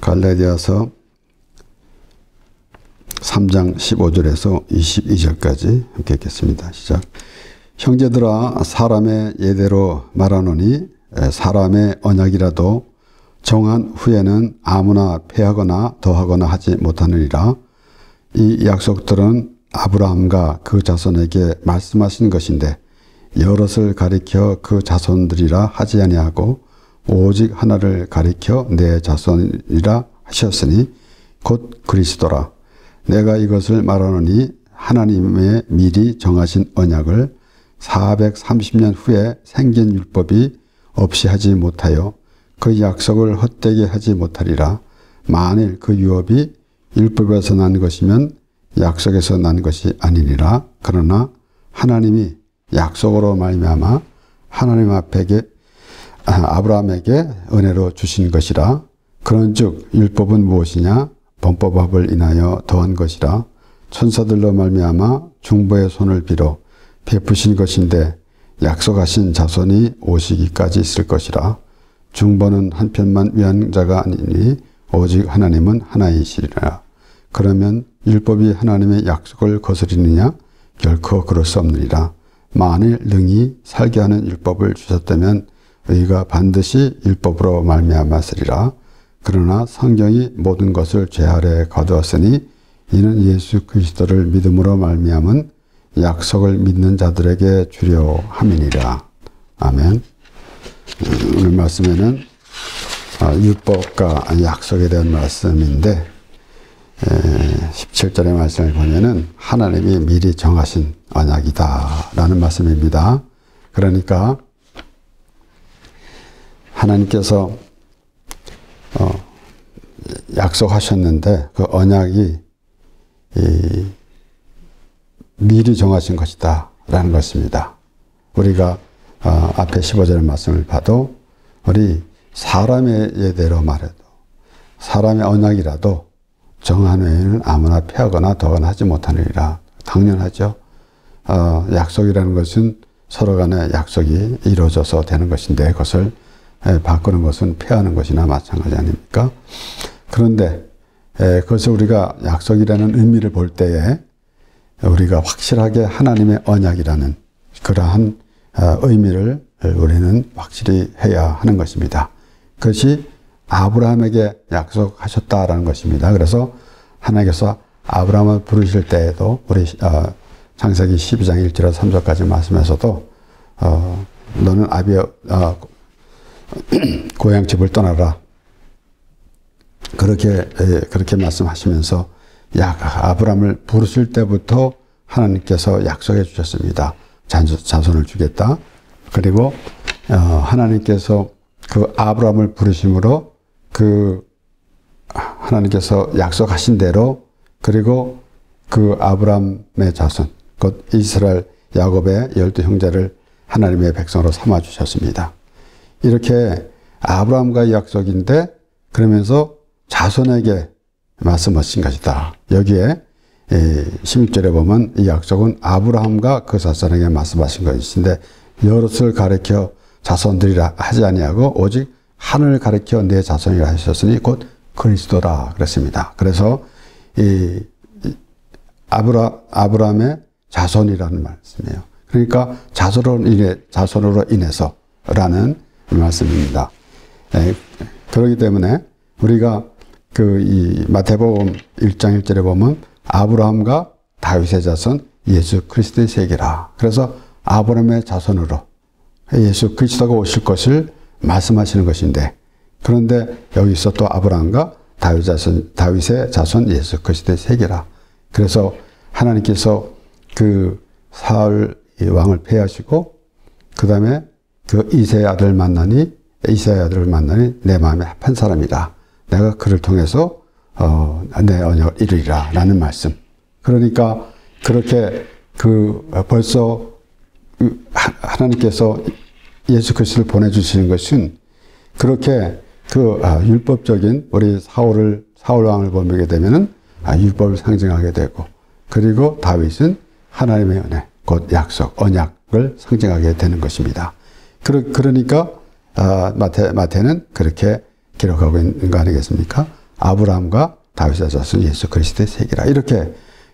갈라디아서 3장 15절에서 22절까지 함께 읽겠습니다. 시작. 형제들아, 사람의 예대로 말하노니 사람의 언약이라도 정한 후에는 아무나 폐하거나 더하거나 하지 못하느니라. 이 약속들은 아브라함과 그 자손에게 말씀하신 것인데 여럿을 가리켜 그 자손들이라 하지 아니하고 오직 하나를 가리켜 내 자손이라 하셨으니 곧 그리스도라. 내가 이것을 말하노니 하나님의 미리 정하신 언약을 430년 후에 생긴 율법이 없이 하지 못하여 그 약속을 헛되게 하지 못하리라. 만일 그 유업이 율법에서 난 것이면 약속에서 난 것이 아니니라. 그러나 하나님이 약속으로 말미암아 하나님 앞에게 아브라함에게 은혜로 주신 것이라. 그런즉 율법은 무엇이냐? 범법법을 인하여 더한 것이라. 천사들로 말미암아 중보의 손을 빌어 베푸신 것인데 약속하신 자손이 오시기까지 있을 것이라. 중보는 한편만 위한 자가 아니니 오직 하나님은 하나이시리라. 그러면 율법이 하나님의 약속을 거스리느냐? 결코 그럴 수 없느니라. 만일 능히 살게 하는 율법을 주셨다면 의가 반드시 율법으로 말미암았으리라. 그러나 성경이 모든 것을 죄 아래 거두었으니 이는 예수 그리스도를 믿음으로 말미암은 약속을 믿는 자들에게 주려 함이니라. 아멘. 오늘 말씀에는 율법과 약속에 대한 말씀인데 17절의 말씀을 보면은 하나님이 미리 정하신 언약이다 라는 말씀입니다. 그러니까 하나님께서 약속하셨는데 그 언약이 미리 정하신 것이다 라는 것입니다. 우리가 앞에 15절의 말씀을 봐도 우리 사람의 예대로 말해도 사람의 언약이라도 정한 외에는 아무나 폐하거나 더하거나 하지 못하느니라. 당연하죠. 약속이라는 것은 서로 간의 약속이 이루어져서 되는 것인데 그것을 바꾸는 것은 폐하는 것이나 마찬가지 아닙니까? 그런데 그것을 우리가 약속이라는 의미를 볼 때에 우리가 확실하게 하나님의 언약이라는 그러한 의미를 우리는 확실히 해야 하는 것입니다. 그것이 아브라함에게 약속하셨다라는 것입니다. 그래서 하나님께서 아브라함을 부르실 때에도 우리 창세기 12장 1절에서 3절까지 말씀에서도 너는 아비의 고향 집을 떠나라. 그렇게 말씀하시면서 아브라함을 부르실 때부터 하나님께서 약속해 주셨습니다. 자손을 주겠다. 그리고 하나님께서 그 아브라함을 부르심으로 그 하나님께서 약속하신 대로 그리고 그 아브라함의 자손 곧 이스라엘 야곱의 12 형제를 하나님의 백성으로 삼아 주셨습니다. 이렇게 아브라함과의 약속인데 그러면서 자손에게 말씀하신 것이다. 여기에 16절에 보면 이 약속은 아브라함과 그 자손에게 말씀하신 것인데 여럿을 가리켜 자손들이라 하지 아니하고 오직 하늘을 가리켜 내 자손이라 하셨으니 곧 그리스도라 그랬습니다. 그래서 이 아브라함의 자손이라는 말씀이에요. 그러니까 자손으로 인해서라는 말씀입니다. 그렇기 때문에 우리가 이 마태복음 1장 1절에 보면 아브라함과 다윗의 자손 예수 그리스도의 세계라. 그래서 아브라함의 자손으로 예수 그리스도가 오실 것을 말씀하시는 것인데 그런데 여기서 또 아브라함과 다윗의 자손 예수 그리스도의 세계라. 그래서 하나님께서 그 사울 왕을 폐하시고 그 다음에 그 이새의 아들을 만나니 내 마음에 합한 사람이다. 내가 그를 통해서 내 언약을 이루리라 라는 말씀. 그러니까 그렇게 벌써 하나님께서 예수 그리스도를 보내주시는 것은 그렇게 율법적인 우리 사울 왕을 보게 되면은 율법을 상징하게 되고 그리고 다윗은 하나님의 은혜 곧 약속 언약을 상징하게 되는 것입니다. 그러니까 마태는 그렇게 기록하고 있는 거 아니겠습니까? 아브라함과 다윗의 자손 예수 그리스도의 세계라.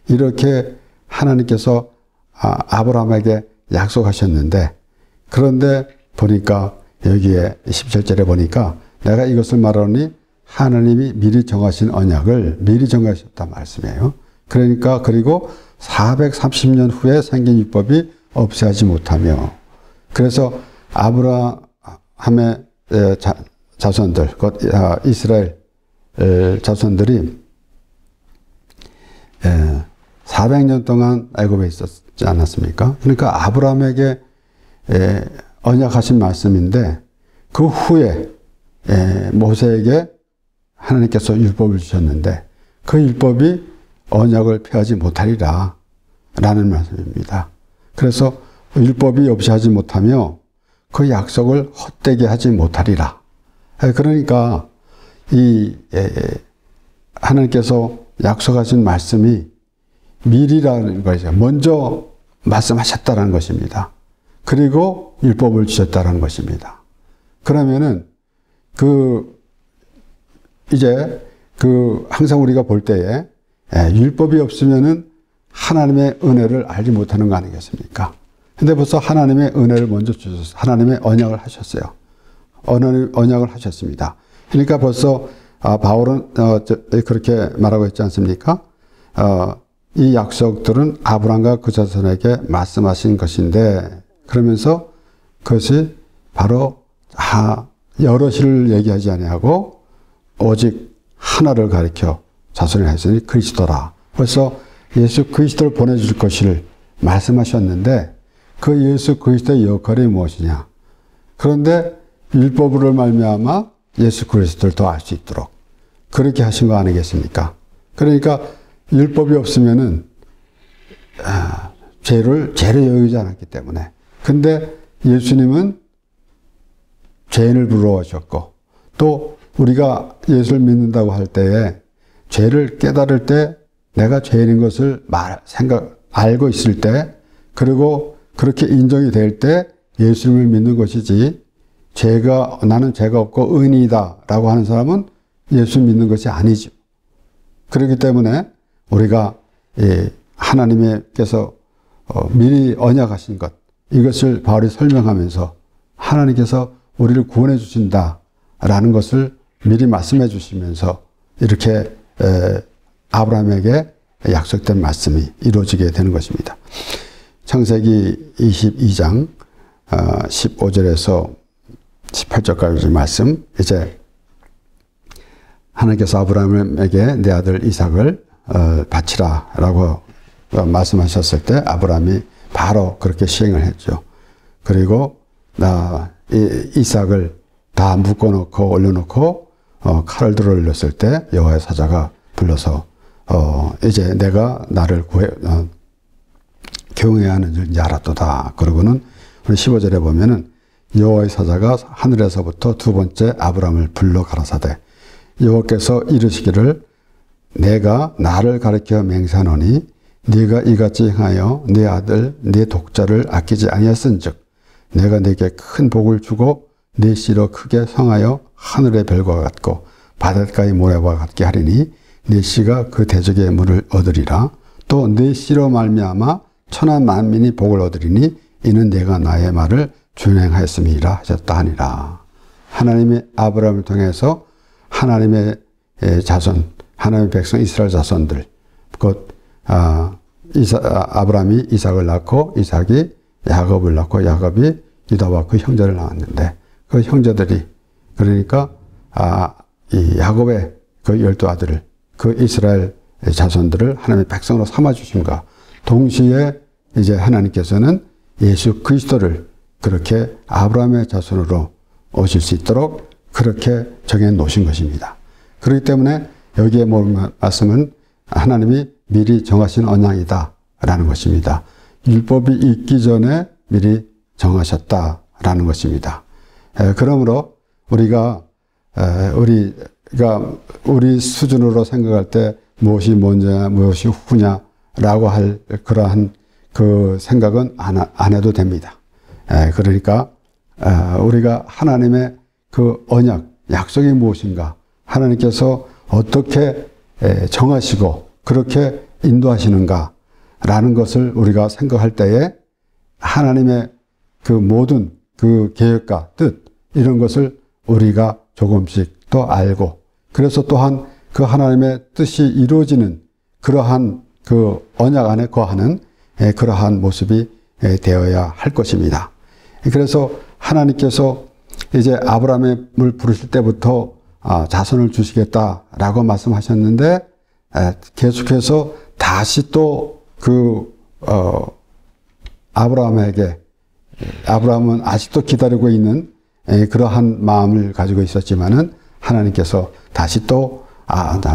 이렇게 하나님께서 아브라함에게 약속하셨는데, 그런데 보니까 여기에 17절에 보니까 내가 이것을 말하니 하나님이 미리 정하신 언약을 미리 정하셨단 말씀이에요. 그러니까 그리고 430년 후에 생긴 율법이 없애하지 못하며, 그래서 아브라함의 자손들, 이스라엘 자손들이 400년 동안 애굽에 있었지 않았습니까? 그러니까 아브라함에게 언약하신 말씀인데, 그 후에 모세에게 하나님께서 율법을 주셨는데 그 율법이 언약을 폐하지 못하리라 라는 말씀입니다. 그래서 율법이 없이 하지 못하며 그 약속을 헛되게 하지 못하리라. 그러니까 하나님께서 약속하신 말씀이 미리라는 것이죠. 먼저 말씀하셨다는 것입니다. 그리고 율법을 주셨다는 것입니다. 그러면은 항상 우리가 볼 때에 율법이 없으면은 하나님의 은혜를 알지 못하는 거 아니겠습니까? 근데 벌써 하나님의 은혜를 먼저 주셨어요. 하나님의 언약을 하셨어요. 언약을 하셨습니다. 그러니까 벌써 바울은 그렇게 말하고 있지 않습니까? 이 약속들은 아브라함과 그 자손에게 말씀하신 것인데, 그러면서 그것이 바로 여럿을 얘기하지 아니하고 오직 하나를 가리켜 자손을 했으니 그리스도라. 벌써 예수 그리스도를 보내줄 것을 말씀하셨는데, 그 예수 그리스도의 역할이 무엇이냐? 그런데 율법으로 말미암아 예수 그리스도를 더 알 수 있도록 그렇게 하신 거 아니겠습니까? 그러니까 율법이 없으면은 죄를 여기지 않았기 때문에. 근데 예수님은 죄인을 부러워하셨고, 또 우리가 예수를 믿는다고 할 때에 죄를 깨달을 때 내가 죄인인 것을 알고 있을 때, 그리고 그렇게 인정이 될 때 예수님을 믿는 것이지, 나는 죄가 없고 의인이다 라고 하는 사람은 예수 믿는 것이 아니죠. 그렇기 때문에 우리가 하나님께서 미리 언약하신 것, 이것을 바울이 설명하면서 하나님께서 우리를 구원해 주신다라는 것을 미리 말씀해 주시면서 이렇게 아브라함에게 약속된 말씀이 이루어지게 되는 것입니다. 창세기 22장 15절에서 18절까지 말씀, 이제 하나님께서 아브라함에게 내 아들 이삭을 바치라 라고 말씀하셨을 때 아브라함이 바로 그렇게 시행을 했죠. 그리고 이삭을 다 묶어놓고 올려놓고 칼을 들어 올렸을 때 여호와의 사자가 불러서 이제 내가 나를 경외해야 하는 줄인지 알았도다. 그러고는 우리 15절에 보면은 여호와의 사자가 하늘에서부터 두 번째 아브라함을 불러 가라사대 여호와께서 이르시기를 내가 나를 가리켜 맹세하노니 네가 이같이 행하여 네 아들 네 독자를 아끼지 아니하였은즉 내가 네게 큰 복을 주고 네 씨로 크게 성하여 하늘의 별과 같고 바닷가의 모래와 같게 하리니 네 씨가 그 대적의 물을 얻으리라. 또 네 씨로 말미암아 천하 만민이 복을 얻으리니 이는 내가 나의 말을 준행하였음이라 하셨다 하니라. 하나님의 아브라함을 통해서 하나님의 자손, 하나님의 백성 이스라엘 자손들, 곧 아브라함이 이삭을 낳고 이삭이 야곱을 낳고 야곱이 유다와 그 형제를 낳았는데 그 형제들이, 그러니까 이 야곱의 그 12아들을, 그 이스라엘 자손들을 하나님의 백성으로 삼아주심과 동시에 이제 하나님께서는 예수 그리스도를 그렇게 아브라함의 자손으로 오실 수 있도록 그렇게 정해 놓으신 것입니다. 그렇기 때문에 여기에 말씀은 하나님이 미리 정하신 언약이다라는 것입니다. 율법이 있기 전에 미리 정하셨다라는 것입니다. 그러므로 우리가 우리 수준으로 생각할 때 무엇이 먼저냐, 무엇이 후냐라고 할 그러한 그 생각은 안 해도 됩니다. 그러니까 우리가 하나님의 그 언약, 약속이 무엇인가, 하나님께서 어떻게 정하시고 그렇게 인도하시는가 라는 것을 우리가 생각할 때에 하나님의 그 모든 그 계획과 뜻 이런 것을 우리가 조금씩 더 알고, 그래서 또한 그 하나님의 뜻이 이루어지는 그러한 그 언약 안에 거하는 그러한 모습이 되어야 할 것입니다. 그래서 하나님께서 이제 아브라함을 부르실 때부터 자손을 주시겠다라고 말씀하셨는데, 계속해서 다시 또 아브라함은 아직도 기다리고 있는 그러한 마음을 가지고 있었지만은 하나님께서 다시 또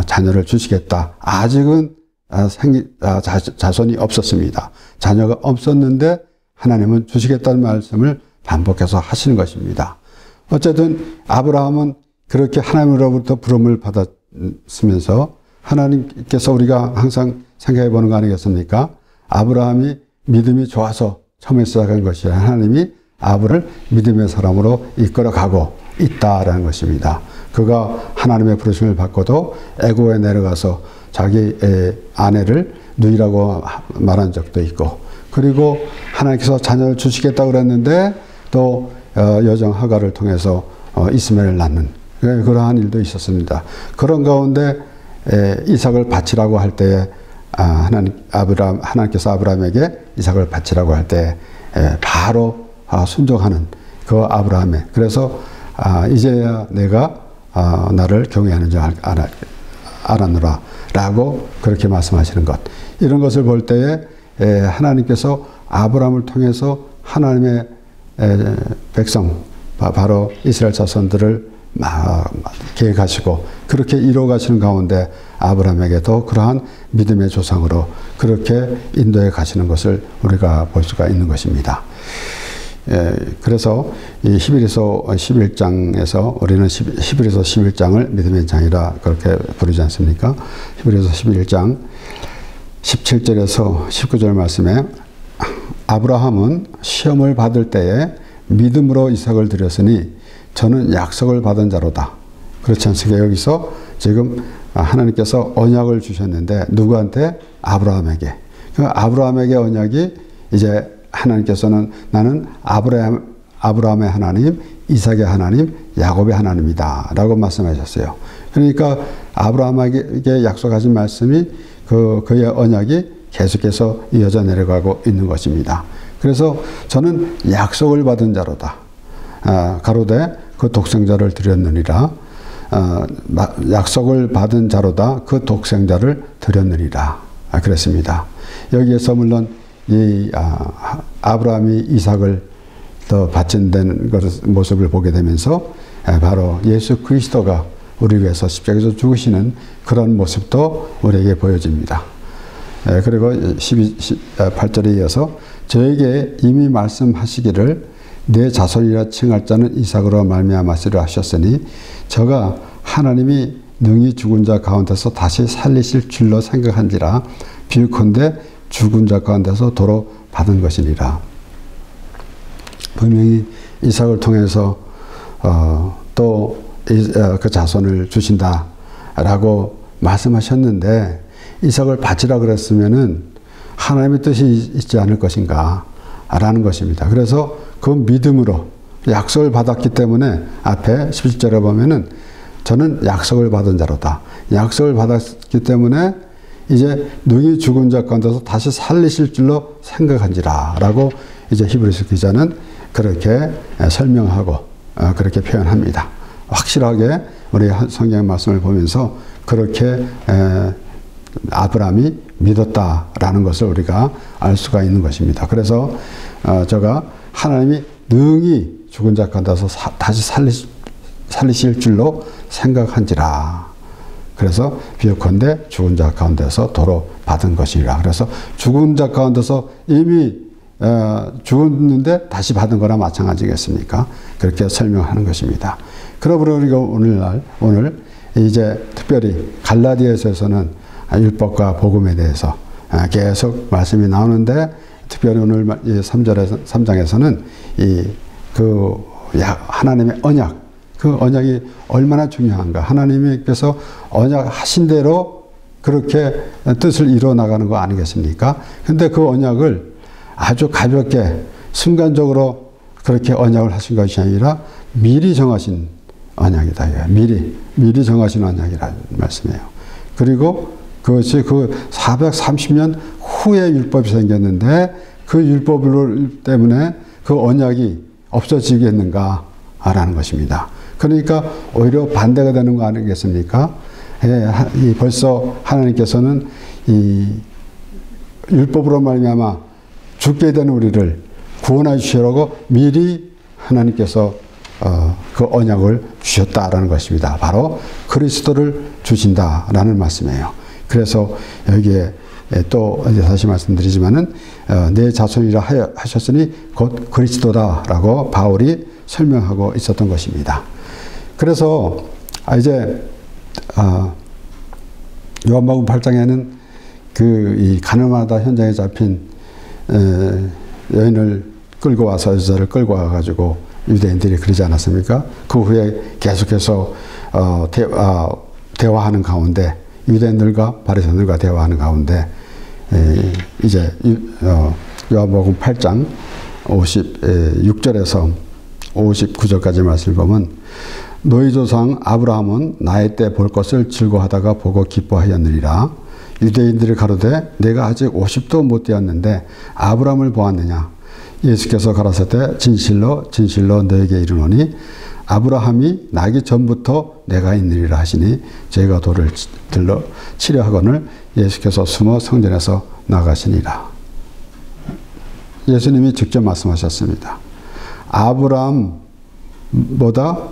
자녀를 주시겠다. 아직은 자손이 없었습니다. 자녀가 없었는데 하나님은 주시겠다는 말씀을 반복해서 하시는 것입니다. 어쨌든 아브라함은 그렇게 하나님으로부터 부름을 받았으면서, 하나님께서 우리가 항상 생각해 보는 거 아니겠습니까? 아브라함이 믿음이 좋아서 처음에 시작한 것이 하나님이 아브라함을 믿음의 사람으로 이끌어가고 있다라는 것입니다. 그가 하나님의 부르심을 받고도 애굽에 내려가서 자기 아내를 누이라고 말한 적도 있고, 그리고 하나님께서 자녀를 주시겠다고 그랬는데 또 여정 하가를 통해서 이스마엘을 낳는 그러한 일도 있었습니다. 그런 가운데 이삭을 바치라고 할 때에 하나님께서 아브라함에게 이삭을 바치라고 할 때 바로 순종하는 그 아브라함의, 그래서 이제야 내가 나를 경외하는 줄 알았노라 라고 그렇게 말씀하시는 것, 이런 것을 볼 때에 하나님께서 아브라함을 통해서 하나님의 백성, 바로 이스라엘 자손들을 계획하시고 그렇게 이루어 가시는 가운데 아브라함에게도 그러한 믿음의 조상으로 그렇게 인도해 가시는 것을 우리가 볼 수가 있는 것입니다. 그래서 이 히브리서 11장에서 우리는 히브리서 11장을 믿음의 장이라 그렇게 부르지 않습니까? 히브리서 11장 17절에서 19절 말씀에 아브라함은 시험을 받을 때에 믿음으로 이삭을 드렸으니 저는 약속을 받은 자로다. 그렇지 않습니까? 여기서 지금 하나님께서 언약을 주셨는데 누구한테? 아브라함에게. 그 아브라함에게 언약이 이제 하나님께서는 나는 아브라함의 하나님, 이삭의 하나님, 야곱의 하나님이다 라고 말씀하셨어요. 그러니까 아브라함에게 약속하신 말씀이 그의 언약이 계속해서 이어져 내려가고 있는 것입니다. 그래서 저는 약속을 받은 자로다. 가로되 그 독생자를 드렸느니라. 약속을 받은 자로다. 그 독생자를 드렸느니라. 그랬습니다. 여기에서 물론 이 아브라함이 이삭을 더 바친다는 모습을 보게 되면서 바로 예수 그리스도가 우리 위해서 십자가에서 죽으시는 그런 모습도 우리에게 보여집니다. 그리고 8절에 이어서 저에게 이미 말씀하시기를 내 자손이라 칭할 자는 이삭으로 말미암았으리라 하셨으니 저가 하나님이 능히 죽은 자 가운데서 다시 살리실 줄로 생각한지라 비유컨대 죽은 자 가운데서 도로 받은 것이니라. 분명히 이삭을 통해서 또 그 자손을 주신다라고 말씀하셨는데 이삭을 바치라 그랬으면은 하나님의 뜻이 있지 않을 것인가 라는 것입니다. 그래서 그 믿음으로 약속을 받았기 때문에 앞에 17절에 보면은 저는 약속을 받은 자로다. 약속을 받았기 때문에 이제 능히 죽은 자 가운데서 다시 살리실 줄로 생각한지라 라고 이제 히브리서 기자는 그렇게 설명하고 그렇게 표현합니다. 확실하게 우리 성경 말씀을 보면서 그렇게 아브라함이 믿었다라는 것을 우리가 알 수가 있는 것입니다. 그래서 저가 하나님이 능히 죽은 자 가운데서 다시 살리실 줄로 생각한지라. 그래서 비유컨대 죽은 자 가운데서 도로 받은 것이라. 그래서 죽은 자 가운데서 이미 죽었는데 다시 받은 거나 마찬가지겠습니까? 그렇게 설명하는 것입니다. 그러므로 우리가 오늘 이제 특별히 갈라디아서에서는 율법과 복음에 대해서 계속 말씀이 나오는데 특별히 오늘 3장에서는 하나님의 언약, 그 언약이 얼마나 중요한가. 하나님께서 언약하신 대로 그렇게 뜻을 이루어 나가는 거 아니겠습니까? 근데 그 언약을 아주 가볍게 순간적으로 그렇게 언약을 하신 것이 아니라 미리 정하신 언약이다. 미리 정하신 언약이라는 말씀이에요. 그리고 그것이 그 430년 후에 율법이 생겼는데 그 율법 때문에 그 언약이 없어지겠는가라는 것입니다. 그러니까 오히려 반대가 되는 거 아니겠습니까? 벌써 하나님께서는 이 율법으로 말미암아 죽게 된 우리를 구원해 주시려고 미리 하나님께서 그 언약을 주셨다라는 것입니다. 바로 그리스도를 주신다라는 말씀이에요. 그래서 여기에 또 다시 말씀드리지만은 내 자손이라 하셨으니 곧 그리스도다라고 바울이 설명하고 있었던 것입니다. 그래서 이제 요한복음 8장에는 이 가늠하다 현장에 잡힌 여인을 끌고 와서 여자를 끌고 와가지고 유대인들이 그러지 않았습니까? 그 후에 계속해서 대화하는 가운데 유대인들과 바리새인들과 대화하는 가운데 이제 요한복음 8장 56절에서 59절까지 말씀을 보면 너희 조상 아브라함은 나의 때 볼 것을 즐거워하다가 보고 기뻐하였느니라. 유대인들이 가로되 내가 아직 50도 못 되었는데 아브라함을 보았느냐. 예수께서 가라사대 진실로 진실로 너에게 이르노니 아브라함이 나기 전부터 내가 있느니라 하시니 저희가 돌을 들러 치려 하거늘 예수께서 숨어 성전에서 나가시니라. 예수님이 직접 말씀하셨습니다. 아브라함보다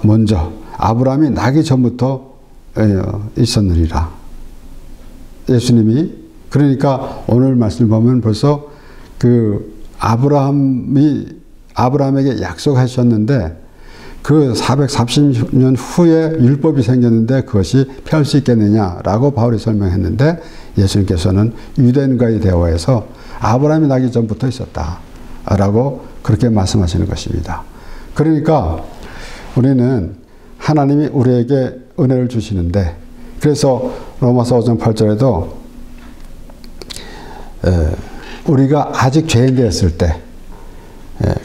먼저 아브라함이 나기 전부터 있었느니라. 예수님이 그러니까 오늘 말씀을 보면 벌써 그 아브라함에게 약속하셨는데 그 430년 후에 율법이 생겼는데 그것이 펴을 수 있겠느냐라고 바울이 설명했는데 예수님께서는 유대인과의 대화에서 아브라함이 나기 전부터 있었다라고 그렇게 말씀하시는 것입니다. 그러니까 우리는 하나님이 우리에게 은혜를 주시는데 그래서 로마서 5장 8절에도 우리가 아직 죄인 되었을 때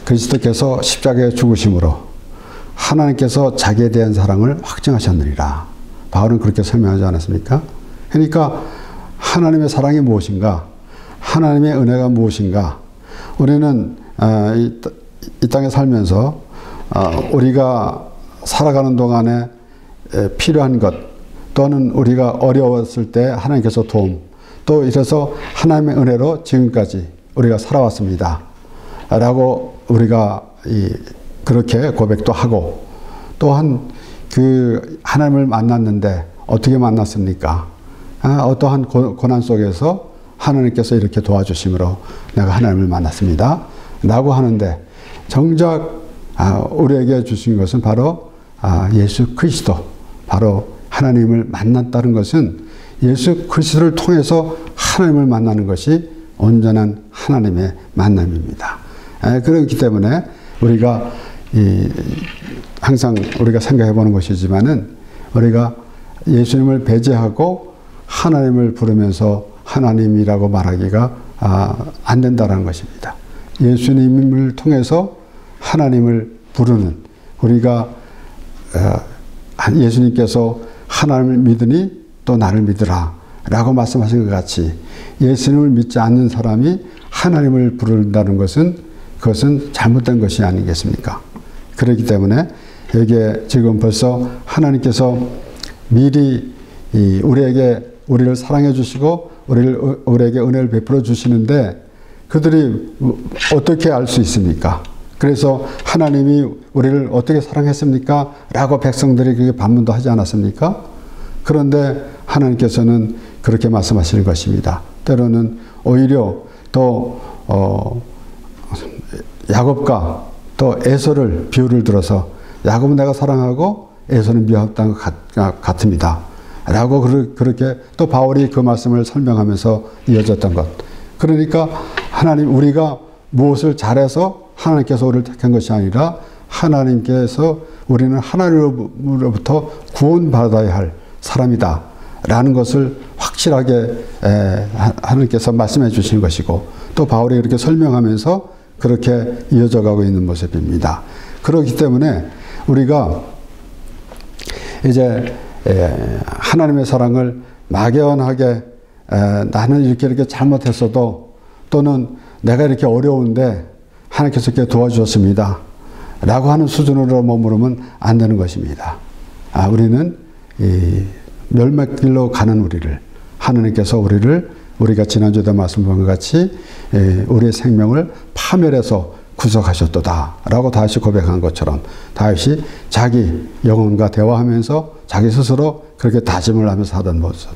그리스도께서 십자가에 죽으심으로 하나님께서 자기에 대한 사랑을 확증하셨느니라. 바울은 그렇게 설명하지 않았습니까? 그러니까 하나님의 사랑이 무엇인가? 하나님의 은혜가 무엇인가? 우리는 이 땅에 살면서 우리가 살아가는 동안에 필요한 것 또는 우리가 어려웠을 때 하나님께서 도움 또 이래서 하나님의 은혜로 지금까지 우리가 살아왔습니다. 라고 우리가 그렇게 고백도 하고 또한 그 하나님을 만났는데 어떻게 만났습니까? 어떠한 고난 속에서 하나님께서 이렇게 도와주심으로 내가 하나님을 만났습니다. 라고 하는데 정작 우리에게 주신 것은 바로 예수 그리스도 바로 하나님을 만났다는 것은 예수 그리스도를 통해서 하나님을 만나는 것이 온전한 하나님의 만남입니다. 그렇기 때문에 우리가 항상 우리가 생각해 보는 것이지만은 우리가 예수님을 배제하고 하나님을 부르면서 하나님이라고 말하기가 안 된다는 것입니다. 예수님을 통해서 하나님을 부르는 우리가 예수님께서 하나님을 믿으니 또 나를 믿으라 라고 말씀하신 것 같이 예수님을 믿지 않는 사람이 하나님을 부른다는 것은 그것은 잘못된 것이 아니겠습니까? 그렇기 때문에 여기에 지금 벌써 하나님께서 미리 우리를 사랑해 주시고 우리에게 은혜를 베풀어 주시는데 그들이 어떻게 알 수 있습니까? 그래서 하나님이 우리를 어떻게 사랑했습니까? 라고 백성들이 그렇게 반문도 하지 않았습니까? 그런데 하나님께서는 그렇게 말씀하시는 것입니다. 때로는 오히려 또 야곱과 또 에서를 비유를 들어서 야곱은 내가 사랑하고 에서는 미워했던 것 같습니다. 라고 그렇게 또 바울이 그 말씀을 설명하면서 이어졌던 것. 그러니까 하나님 우리가 무엇을 잘해서 하나님께서 우리를 택한 것이 아니라 하나님께서 우리는 하나님으로부터 구원받아야 할 사람이다 라는 것을 확실하게 하나님께서 말씀해 주신 것이고, 또 바울이 그렇게 설명하면서 그렇게 이어져 가고 있는 모습입니다. 그렇기 때문에 우리가 이제 하나님의 사랑을 막연하게 나는 이렇게 잘못했어도, 또는 내가 이렇게 어려운데 하나님께서 이렇게 도와주셨습니다 라고 하는 수준으로 머무르면 안 되는 것입니다. 우리는 이 멸망길로 가는 우리를, 하나님께서 우리가 지난주에도 말씀드린 것 같이 우리의 생명을 파멸해서 구속하셨도다 라고 다윗이 고백한 것처럼, 다윗이 자기 영혼과 대화하면서 자기 스스로 그렇게 다짐을 하면서 하던 모습,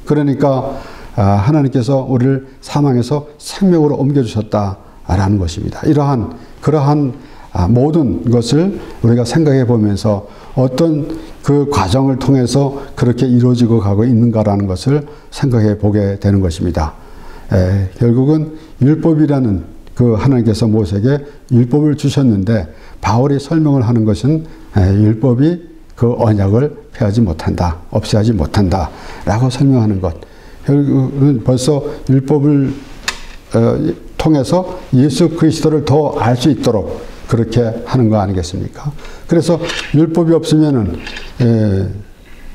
그러니까 하나님께서 우리를 사망에서 생명으로 옮겨주셨다라는 것입니다. 그러한 모든 것을 우리가 생각해 보면서 어떤 그 과정을 통해서 그렇게 이루어지고 가고 있는가라는 것을 생각해 보게 되는 것입니다. 결국은 율법이라는 그 하나님께서 모세에게 율법을 주셨는데, 바울이 설명을 하는 것은 율법이 그 언약을 폐하지 못한다, 없애하지 못한다 라고 설명하는 것. 결국은 벌써 율법을 통해서 예수 그리스도를 더 알 수 있도록 그렇게 하는 거 아니겠습니까? 그래서 율법이 없으면은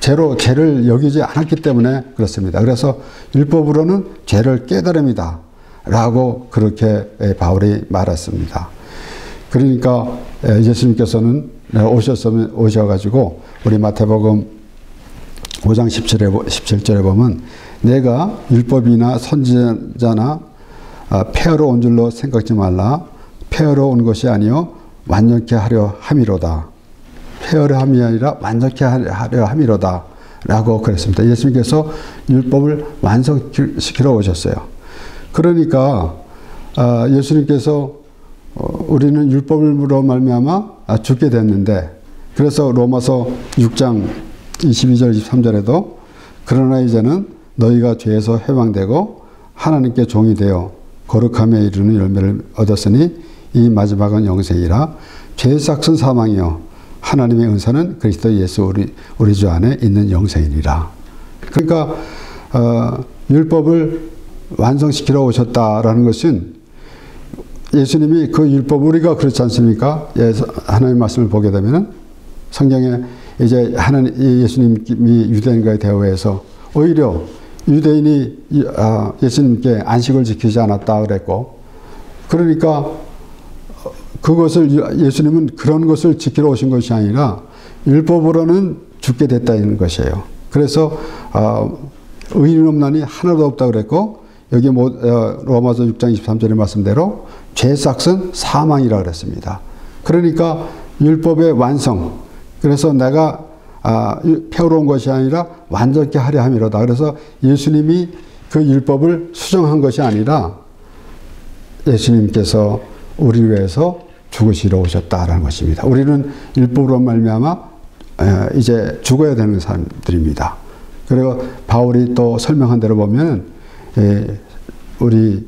죄를 여기지 않았기 때문에 그렇습니다. 그래서 율법으로는 죄를 깨달음이다 라고 그렇게 바울이 말했습니다. 그러니까 예수님께서는 오셔가지고 우리 마태복음 5장 17절에 보면, 내가 율법이나 선지자나 폐하러 온 줄로 생각지 말라. 폐하러 온 것이 아니요 완전케 하려 함이로다. 폐하려 함이 아니라 완전케 하려 함이로다 라고 그랬습니다. 예수님께서 율법을 완성시키러 오셨어요. 그러니까 예수님께서 우리는 율법으로 말미암아 죽게 됐는데, 그래서 로마서 6장 22절 23절에도 그러나 이제는 너희가 죄에서 해방되고 하나님께 종이 되어 거룩함에 이르는 열매를 얻었으니 이 마지막은 영생이라. 죄의 삭은 사망이요 하나님의 은사는 그리스도 예수 우리 주 안에 있는 영생이니라. 그러니까 율법을 완성시키러 오셨다라는 것은, 예수님이 그 율법, 우리가 그렇지 않습니까? 하나님의 말씀을 보게 되면은 성경에 이제 예수님이 유대인과의 대화에서 오히려 유대인이 예수님께 안식을 지키지 않았다 그랬고, 그러니까 그것을 예수님은 그런 것을 지키러 오신 것이 아니라 율법으로는 죽게 됐다는 것이에요. 그래서 의인 없나니 하나도 없다 그랬고, 여기 로마서 6장 23절의 말씀대로 죄의 삭은 사망이라 그랬습니다. 그러니까 율법의 완성, 그래서 내가 폐하러 온 것이 아니라 완전케 하려 함이로다. 그래서 예수님이 그 율법을 수정한 것이 아니라 예수님께서 우리를 위해서 죽으시러 오셨다라는 것입니다. 우리는 율법으로 말미암아 이제 죽어야 되는 사람들입니다. 그리고 바울이 또 설명한 대로 보면 우리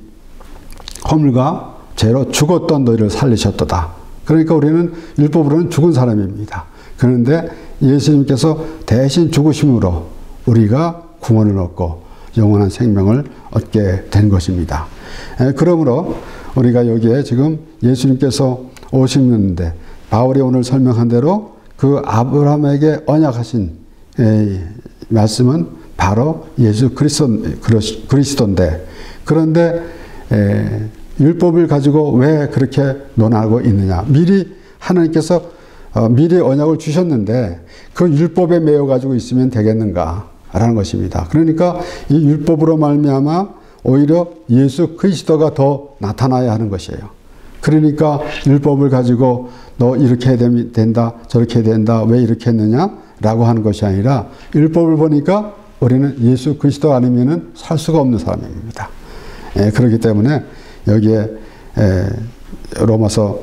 허물과 죄로 죽었던 너희를 살리셨도다. 그러니까 우리는 율법으로는 죽은 사람입니다. 그런데 예수님께서 대신 죽으심으로 우리가 구원을 얻고 영원한 생명을 얻게 된 것입니다. 그러므로 우리가 여기에 지금 예수님께서 오시는데, 바울이 오늘 설명한 대로 그 아브라함에게 언약하신 말씀은 바로 예수 그리스도인데, 그런데 율법을 가지고 왜 그렇게 논하고 있느냐. 미리 하나님께서 미리 언약을 주셨는데 그 율법에 매여 가지고 있으면 되겠는가라는 것입니다. 그러니까 이 율법으로 말미암아 오히려 예수 그리스도가 더 나타나야 하는 것이에요. 그러니까 율법을 가지고 너 이렇게 해야 된다, 저렇게 해야 된다, 왜 이렇게 했느냐라고 하는 것이 아니라, 율법을 보니까 우리는 예수 그리스도 아니면은 살 수가 없는 사람입니다. 그렇기 때문에 여기에 로마서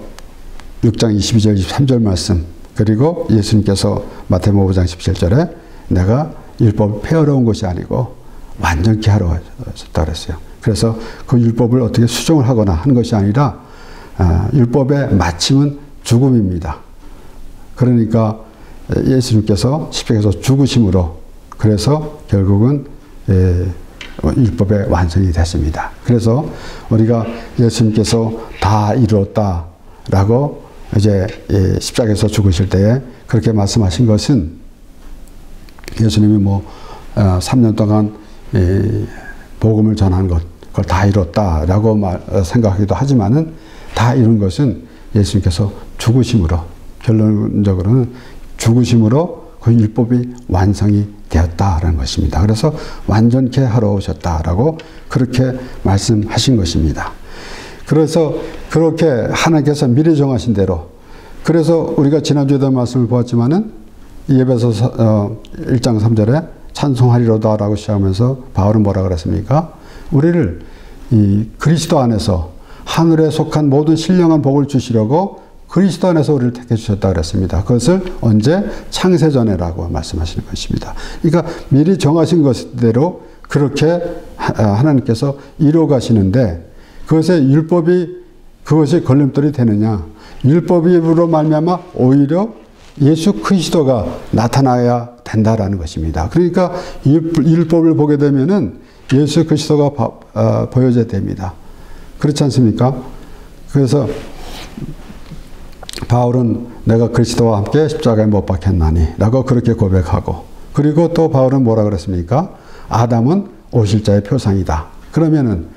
6장 22절 23절 말씀, 그리고 예수님께서 마태복음 5장 17절에 내가 율법을 폐하러 온 것이 아니고 완전케 하러 왔다 그랬어요. 그래서 그 율법을 어떻게 수정을 하거나 하는 것이 아니라 율법의 마침은 죽음입니다. 그러니까 예수님께서 십자가에서 죽으심으로 그래서 결국은 율법의 완성이 됐습니다. 그래서 우리가 예수님께서 다 이루었다라고 이제 십자가에서 죽으실 때에 그렇게 말씀하신 것은 예수님이 뭐 3년 동안 복음을 전한 것 그걸 다 이뤘다라고 생각하기도 하지만은 다 이룬 것은 예수님께서 죽으심으로 결론적으로는 죽으심으로 그 율법이 완성이 되었다라는 것입니다. 그래서 완전케 하러 오셨다라고 그렇게 말씀하신 것입니다. 그래서 그렇게 하나님께서 미리 정하신 대로 그래서 우리가 지난주에도 말씀을 보았지만은 에베소서 1장 3절에 찬송하리로다라고 시작하면서 바울은 뭐라 그랬습니까? 우리를 이 그리스도 안에서 하늘에 속한 모든 신령한 복을 주시려고 그리스도 안에서 우리를 택해 주셨다 그랬습니다. 그것을 언제? 창세전에라고 말씀하시는 것입니다. 그러니까 미리 정하신 것대로 그렇게 하나님께서 이루어 가시는데 그것의 율법이 그것이 걸림돌이 되느냐? 율법으로 말미암아 오히려 예수 그리스도가 나타나야 된다라는 것입니다. 그러니까 율법을 보게 되면은 예수 그리스도가 보여져야 됩니다. 그렇지 않습니까? 그래서 바울은 내가 그리스도와 함께 십자가에 못 박혔나니 라고 그렇게 고백하고 그리고 또 바울은 뭐라 그랬습니까? 아담은 오실 자의 표상이다. 그러면은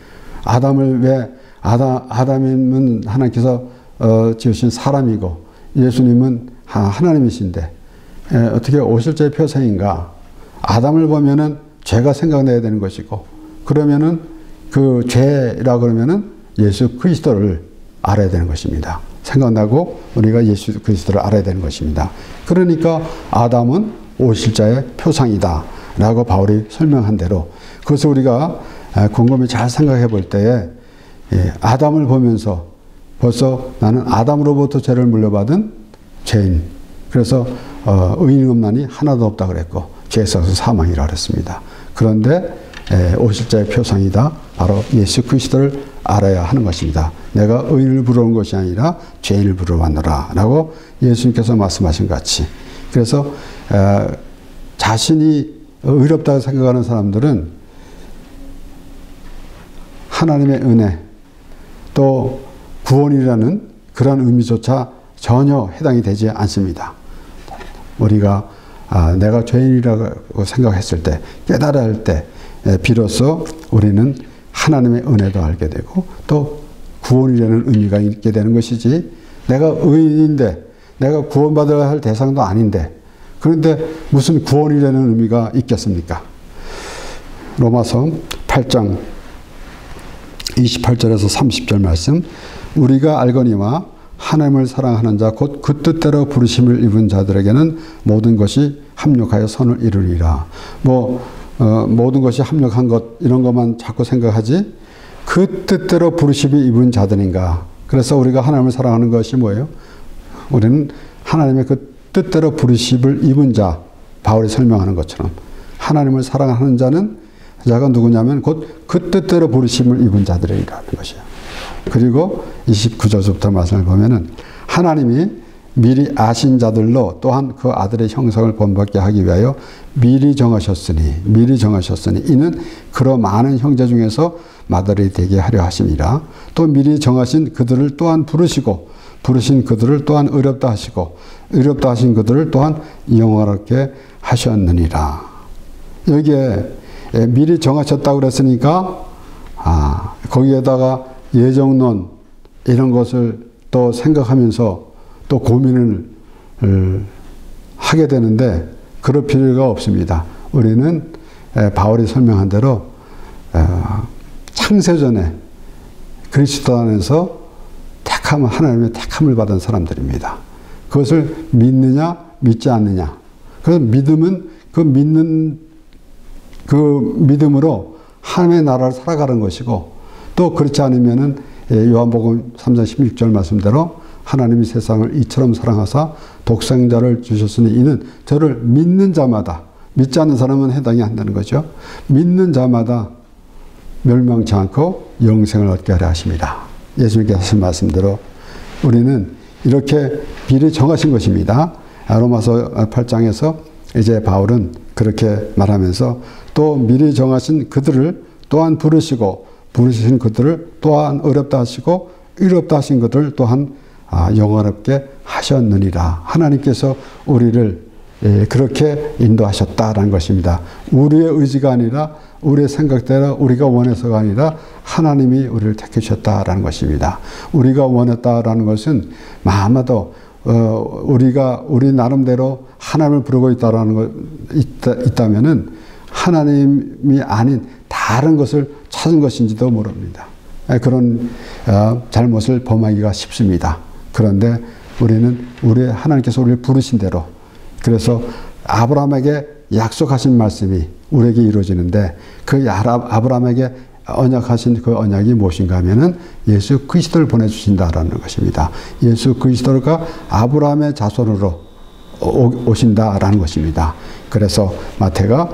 아담을 왜 아담은 하나님께서 지으신 사람이고 예수님은 하나님이신데 어떻게 오실 자의 표상인가? 아담을 보면은 죄가 생각나야 되는 것이고 그러면은 그 죄라 그러면은 예수 그리스도를 알아야 되는 것입니다. 생각나고 우리가 예수 그리스도를 알아야 되는 것입니다. 그러니까 아담은 오실 자의 표상이다 라고 바울이 설명한 대로 그것을 우리가 곰곰이 잘 생각해 볼 때에 아담을 보면서 벌써 나는 아담으로부터 죄를 물려받은 죄인 그래서 의인 없나니 하나도 없다 그랬고 죄에 있어서 사망이라 그랬습니다. 그런데 오실 자의 표상이다. 바로 예수 그리스도를 알아야 하는 것입니다. 내가 의인을 부러운 것이 아니라 죄인을 부르러 왔노라 라고 예수님께서 말씀하신 것 같이 그래서 자신이 의롭다고 생각하는 사람들은 하나님의 은혜 또 구원이라는 그런 의미조차 전혀 해당이 되지 않습니다. 우리가 내가 죄인이라고 생각했을 때 깨달아야 할 때 비로소 우리는 하나님의 은혜도 알게 되고 또 구원이라는 의미가 있게 되는 것이지 내가 의인인데 내가 구원받아야 할 대상도 아닌데 그런데 무슨 구원이라는 의미가 있겠습니까? 로마서 8장 28절에서 30절 말씀 우리가 알거니와 하나님을 사랑하는 자 곧 그 뜻대로 부르심을 입은 자들에게는 모든 것이 합력하여 선을 이루리라. 모든 것이 합력한 것 이런 것만 자꾸 생각하지 그 뜻대로 부르심이 입은 자들인가. 그래서 우리가 하나님을 사랑하는 것이 뭐예요? 우리는 하나님의 그 뜻대로 부르심을 입은 자 바울이 설명하는 것처럼 하나님을 사랑하는 자가 누구냐면 곧 그 뜻대로 부르심을 입은 자들이라는 것이에요. 그리고 29절부터 말씀을 보면은 하나님이 미리 아신 자들로 또한 그 아들의 형상을 본받게 하기 위하여 미리 정하셨으니 이는 그러 많은 형제 중에서 맏아들이 되게 하려 하심이라. 또 미리 정하신 그들을 또한 부르시고 부르신 그들을 또한 의롭다 하시고 의롭다 하신 그들을 또한 영화롭게 하셨느니라. 여기에 미리 정하셨다고 그랬으니까 거기에다가 예정론 이런 것을 또 생각하면서 또 고민을 하게 되는데 그럴 필요가 없습니다. 우리는 바울이 설명한 대로 창세전에 그리스도 안에서 하나님의 택함을 받은 사람들입니다. 그것을 믿느냐 믿지 않느냐. 그래서 믿음은 그 믿음으로 하나님의 나라를 살아가는 것이고 또 그렇지 않으면은 요한복음 3장 16절 말씀대로 하나님이 세상을 이처럼 사랑하사 독생자를 주셨으니 이는 저를 믿는 자마다 믿지 않는 사람은 해당이 안 되는 거죠. 믿는 자마다 멸망치 않고 영생을 얻게 하려 하십니다. 예수님께서 하신 말씀대로 우리는 이렇게 미리 정하신 것입니다. 로마서 8장에서 이제 바울은 그렇게 말하면서 또 미리 정하신 그들을 또한 부르시고 부르신 그들을 또한 어렵다 하시고 어렵다 하신 그들을 또한 영원롭게 하셨느니라. 하나님께서 우리를 그렇게 인도하셨다라는 것입니다. 우리의 의지가 아니라 우리의 생각대로 우리가 원해서가 아니라 하나님이 우리를 택하셨다라는 것입니다. 우리가 원했다라는 것은 아마도 우리가 우리 나름대로 하나님을 부르고 있다면은 하나님이 아닌 다른 것을 찾은 것인지도 모릅니다. 그런 잘못을 범하기가 쉽습니다. 그런데 우리는 하나님께서 우리를 부르신 대로, 그래서 아브라함에게 약속하신 말씀이 우리에게 이루어지는데 그 아브라함에게 언약하신 그 언약이 무엇인가 하면은 예수 그리스도를 보내주신다라는 것입니다. 예수 그리스도가 아브라함의 자손으로 오신다라는 것입니다. 그래서 마태가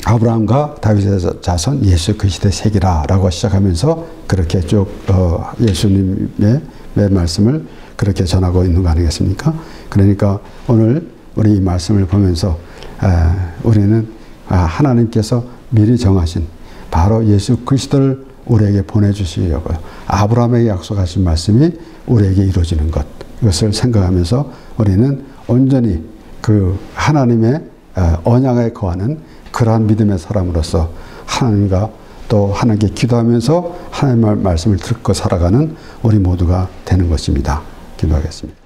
아브라함과 다윗의 자손 예수 그리스도의 세기라라고 시작하면서 그렇게 쭉 예수님의 말씀을 그렇게 전하고 있는 거 아니겠습니까? 그러니까 오늘 우리 이 말씀을 보면서 우리는 하나님께서 미리 정하신 바로 예수 그리스도를 우리에게 보내주시려고요. 아브라함에게 약속하신 말씀이 우리에게 이루어지는 것, 이것을 생각하면서 우리는 온전히 그 하나님의 언약에 거하는 그러한 믿음의 사람으로서 하나님과 또 하나님께 기도하면서 하나님의 말씀을 듣고 살아가는 우리 모두가 되는 것입니다. 기도하겠습니다.